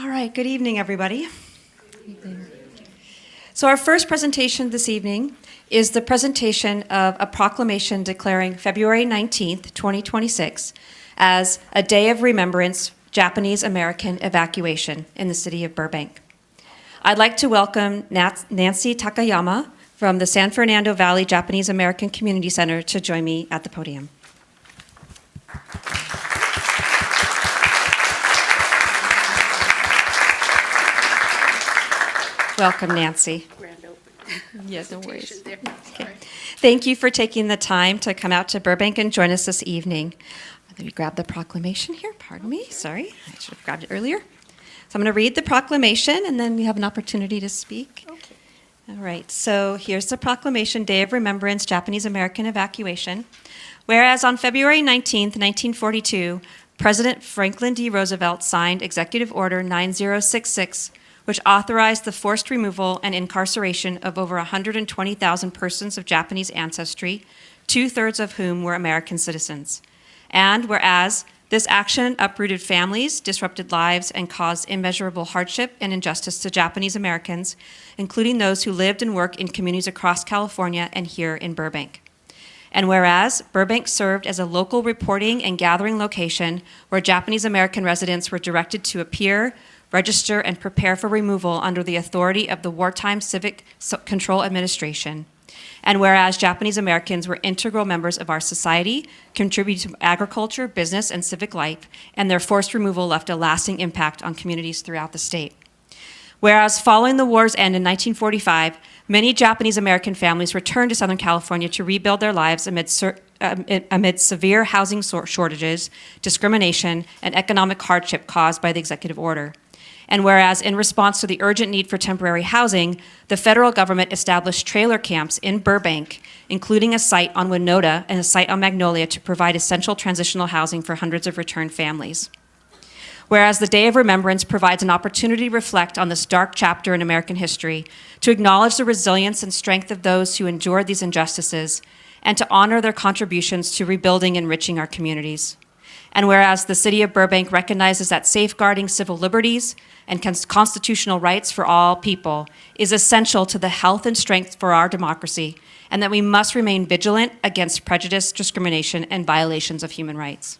All right, good evening, everybody. So our first presentation this evening is the presentation of a proclamation declaring February 19th, 2026 as a Day of Remembrance Japanese American Evacuation in the city of Burbank. I'd like to welcome Nancy Takayama from the San Fernando Valley Japanese American Community Center to join me at the podium. Welcome, Nancy. Grand opening. Yes, no worries. There. Okay. Thank you for taking the time to come out to Burbank and join us this evening. Let me grab the proclamation here. Pardon me. Sorry. I should have grabbed it earlier. So I'm going to read the proclamation, and then we have an opportunity to speak. Okay. All right. So here's the proclamation, Day of Remembrance, Japanese American Evacuation. Whereas on February 19th, 1942, President Franklin D. Roosevelt signed Executive Order 9066, which authorized the forced removal and incarceration of over 120,000 persons of Japanese ancestry, two-thirds of whom were American citizens. And whereas this action uprooted families, disrupted lives, and caused immeasurable hardship and injustice to Japanese Americans, including those who lived and worked in communities across California and here in Burbank. And whereas Burbank served as a local reporting and gathering location where Japanese American residents were directed to appear, register, and prepare for removal under the authority of the Wartime Civic Control Administration. And whereas Japanese Americans were integral members of our society, contributed to agriculture, business, and civic life, and their forced removal left a lasting impact on communities throughout the state. Whereas following the war's end in 1945, many Japanese American families returned to Southern California to rebuild their lives amid severe housing shortages, discrimination, and economic hardship caused by the executive order. And whereas in response to the urgent need for temporary housing, the federal government established trailer camps in Burbank, including a site on Winota and a site on Magnolia to provide essential transitional housing for hundreds of returned families. Whereas the Day of Remembrance provides an opportunity to reflect on this dark chapter in American history, to acknowledge the resilience and strength of those who endured these injustices, and to honor their contributions to rebuilding and enriching our communities. And whereas the city of Burbank recognizes that safeguarding civil liberties and constitutional rights for all people is essential to the health and strength for our democracy, and that we must remain vigilant against prejudice, discrimination, and violations of human rights.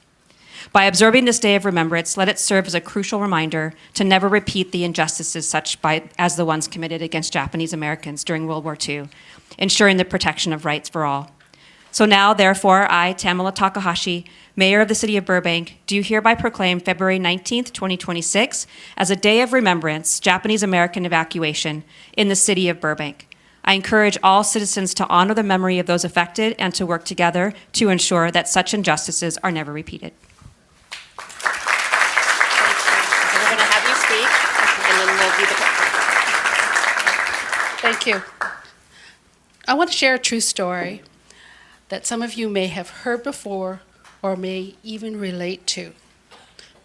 By observing this Day of Remembrance, let it serve as a crucial reminder to never repeat the injustices as the ones committed against Japanese Americans during World War II, ensuring the protection of rights for all. So now, therefore, I, Tamala Takahashi, Mayor of the City of Burbank, do hereby proclaim February 19th, 2026 as a Day of Remembrance, Japanese American Evacuation in the City of Burbank. I encourage all citizens to honor the memory of those affected and to work together to ensure that such injustices are never repeated. We're going to have you speak, and then we'll do the. Thank you. I want to share a true story that some of you may have heard before or may even relate to.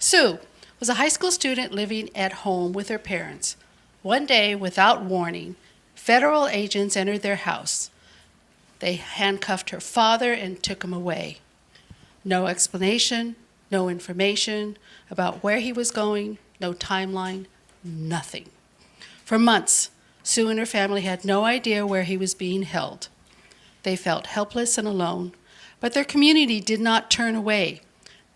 Sue was a high school student living at home with her parents. One day, without warning, federal agents entered their house. They handcuffed her father and took him away. No explanation, no information about where he was going, no timeline, nothing. For months, Sue and her family had no idea where he was being held. They felt helpless and alone, but their community did not turn away.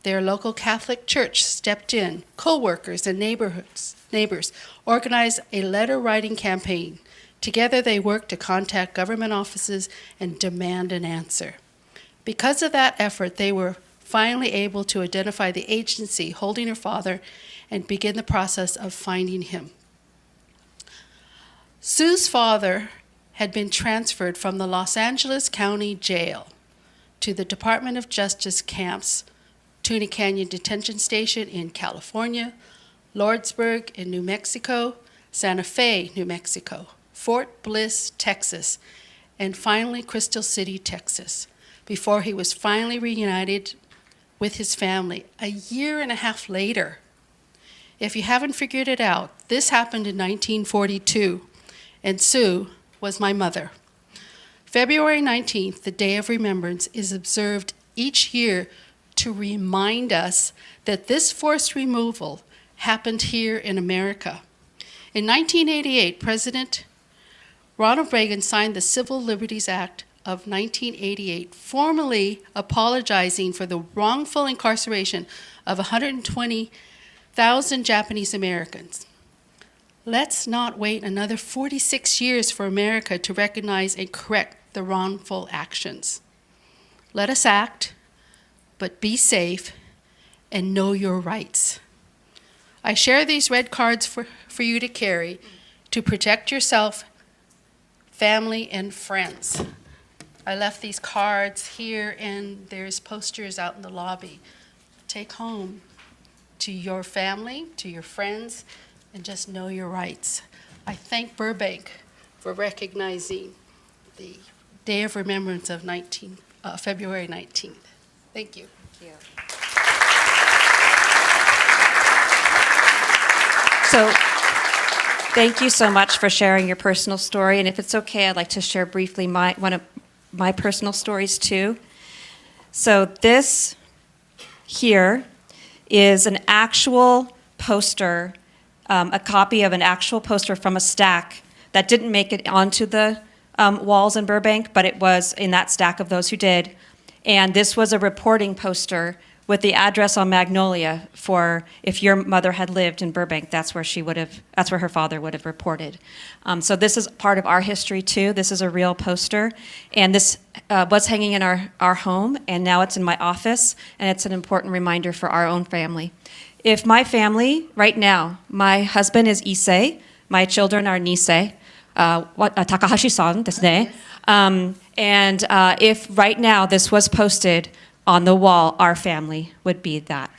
Their local Catholic church stepped in. Co-workers and neighbors organized a letter-writing campaign. Together they worked to contact government offices and demand an answer. Because of that effort, they were finally able to identify the agency holding her father and begin the process of finding him. Sue's father had been transferred from the Los Angeles County Jail to the Department of Justice camps, Tuna Canyon Detention Station in California, Lordsburg in New Mexico, Santa Fe, New Mexico, Fort Bliss, Texas, and finally Crystal City, Texas, before he was finally reunited with his family a year and a half later. If you haven't figured it out, this happened in 1942, and Sue was my mother. February 19th, the Day of Remembrance, is observed each year to remind us that this forced removal happened here in America. In 1988, President Ronald Reagan signed the Civil Liberties Act of 1988, formally apologizing for the wrongful incarceration of 120,000 Japanese Americans. Let's not wait another 46 years for America to recognize and correct the wrongful actions. Let us act, but be safe and know your rights. I share these red cards for you to carry to protect yourself, family, and friends. I left these cards here, and there's posters out in the lobby. Take home to your family, to your friends, and just know your rights. I thank Burbank for recognizing the Day of Remembrance of February 19th. Thank you. Thank you. So, thank you so much for sharing your personal story. And if it's okay, I'd like to share briefly one of my personal stories too. So this here is an actual poster, a copy of an actual poster from a stack that didn't make it onto the walls in Burbank, but it was in that stack of those who did. And this was a reporting poster with the address on Magnolia for if your mother had lived in Burbank, that's where her father would have reported. So this is part of our history too. This is a real poster, and this was hanging in our home, and now it's in my office, and it's an important reminder for our own family. If my family, right now, my husband is Issei, my children are Nisei, Takahashi-san desu ne. And if right now this was posted on the wall, our family would be that.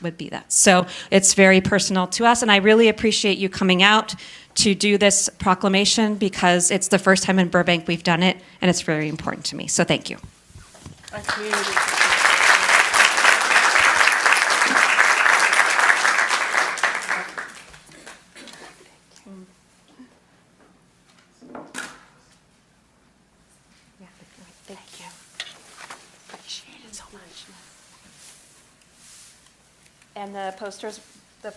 So it's very personal to us, and I really appreciate you coming out to do this proclamation because it's the first time in Burbank we've done it, and it's very important to me. So thank you. Our community. Thank you. Appreciate it so much. And the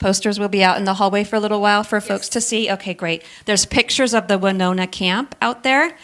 posters will be out in the hallway for a little while for folks to see. Okay, great. There's pictures of the Winona camp out there.